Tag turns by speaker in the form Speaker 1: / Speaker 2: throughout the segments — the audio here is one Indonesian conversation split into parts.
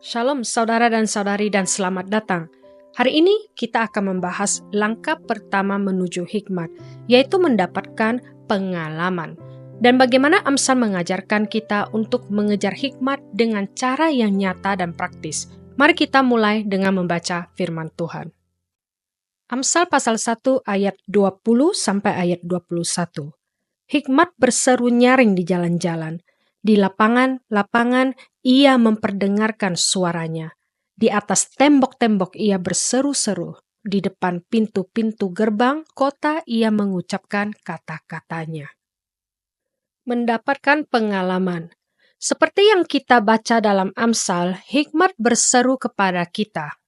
Speaker 1: Shalom saudara dan saudari dan selamat datang. Hari ini kita akan membahas langkah pertama menuju hikmat, yaitu mendapatkan pengalaman. Dan bagaimana Amsal mengajarkan kita untuk mengejar hikmat dengan cara yang nyata dan praktis. Mari kita mulai dengan membaca firman Tuhan. Amsal pasal 1 ayat 20 sampai ayat 21. Hikmat berseru nyaring di jalan-jalan. Di lapangan-lapangan ia memperdengarkan suaranya. Di atas tembok-tembok ia berseru-seru. Di depan pintu-pintu gerbang kota ia mengucapkan kata-katanya. Mendapatkan pengalaman. Seperti yang kita baca dalam Amsal, hikmat berseru kepada kita.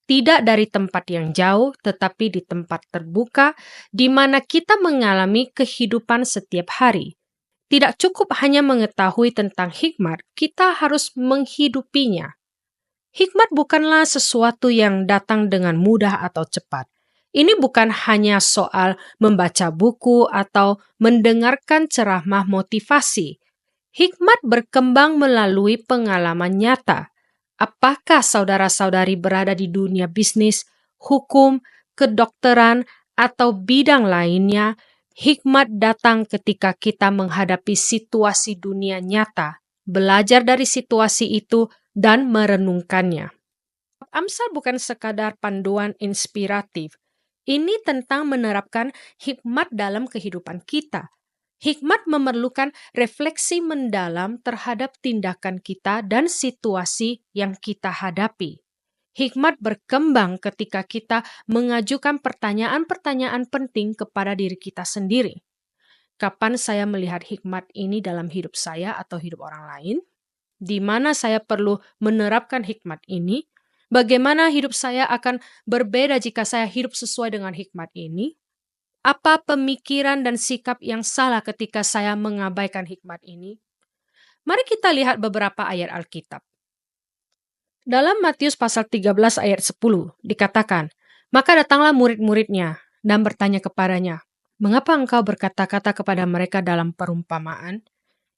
Speaker 1: Tidak dari tempat yang jauh, tetapi di tempat terbuka, di mana kita mengalami kehidupan setiap hari. Tidak cukup hanya mengetahui tentang hikmat, kita harus menghidupinya. Hikmat bukanlah sesuatu yang datang dengan mudah atau cepat. Ini bukan hanya soal membaca buku atau mendengarkan ceramah motivasi. Hikmat berkembang melalui pengalaman nyata. Apakah saudara-saudari berada di dunia bisnis, hukum, kedokteran, atau bidang lainnya? Hikmat datang ketika kita menghadapi situasi dunia nyata, belajar dari situasi itu, dan merenungkannya. Amsal bukan sekadar panduan inspiratif. Ini tentang menerapkan hikmat dalam kehidupan kita. Hikmat memerlukan refleksi mendalam terhadap tindakan kita dan situasi yang kita hadapi. Hikmat berkembang ketika kita mengajukan pertanyaan-pertanyaan penting kepada diri kita sendiri. Kapan saya melihat hikmat ini dalam hidup saya atau hidup orang lain? Di mana saya perlu menerapkan hikmat ini? Bagaimana hidup saya akan berbeda jika saya hidup sesuai dengan hikmat ini? Apa pemikiran dan sikap yang salah ketika saya mengabaikan hikmat ini? Mari kita lihat beberapa ayat Alkitab. Dalam Matius pasal 13 ayat 10 dikatakan, "Maka datanglah murid-muridnya dan bertanya kepadanya, 'Mengapa engkau berkata-kata kepada mereka dalam perumpamaan?'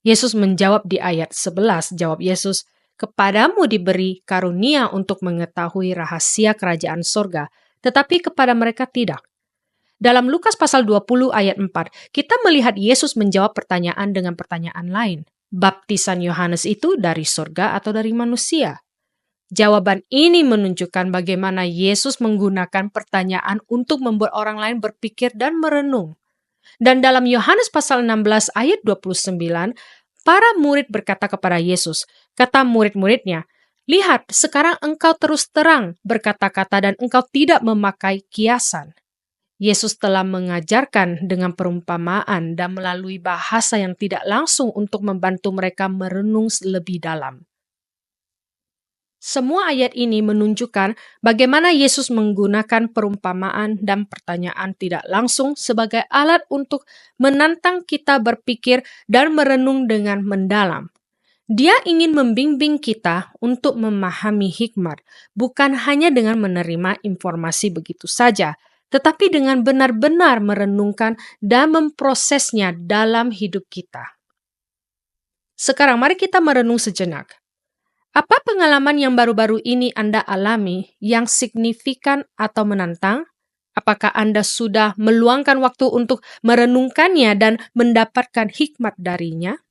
Speaker 1: Yesus menjawab di ayat 11, jawab Yesus, 'Kepadamu diberi karunia untuk mengetahui rahasia kerajaan sorga, tetapi kepada mereka tidak.'" Dalam Lukas pasal 20 ayat 4, kita melihat Yesus menjawab pertanyaan dengan pertanyaan lain. Baptisan Yohanes itu dari sorga atau dari manusia? Jawaban ini menunjukkan bagaimana Yesus menggunakan pertanyaan untuk membuat orang lain berpikir dan merenung. Dan dalam Yohanes pasal 16 ayat 29, para murid berkata kepada Yesus, kata murid-muridnya, "Lihat, sekarang engkau terus terang berkata-kata dan engkau tidak memakai kiasan." Yesus telah mengajarkan dengan perumpamaan dan melalui bahasa yang tidak langsung untuk membantu mereka merenung lebih dalam. Semua ayat ini menunjukkan bagaimana Yesus menggunakan perumpamaan dan pertanyaan tidak langsung sebagai alat untuk menantang kita berpikir dan merenung dengan mendalam. Dia ingin membimbing kita untuk memahami hikmat, bukan hanya dengan menerima informasi begitu saja, tetapi dengan benar-benar merenungkan dan memprosesnya dalam hidup kita. Sekarang mari kita merenung sejenak. Apa pengalaman yang baru-baru ini Anda alami yang signifikan atau menantang? Apakah Anda sudah meluangkan waktu untuk merenungkannya dan mendapatkan hikmat darinya?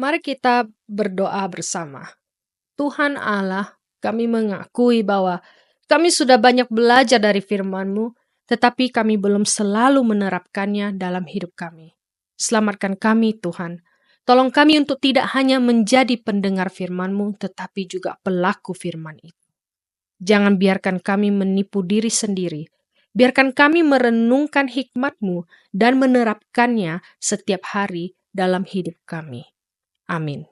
Speaker 1: Mari kita berdoa bersama. Tuhan Allah, kami mengakui bahwa kami sudah banyak belajar dari firman-Mu, tetapi kami belum selalu menerapkannya dalam hidup kami. Selamatkan kami, Tuhan. Tolong kami untuk tidak hanya menjadi pendengar firman-Mu, tetapi juga pelaku firman itu. Jangan biarkan kami menipu diri sendiri. Biarkan kami merenungkan hikmat-Mu dan menerapkannya setiap hari dalam hidup kami. Amin.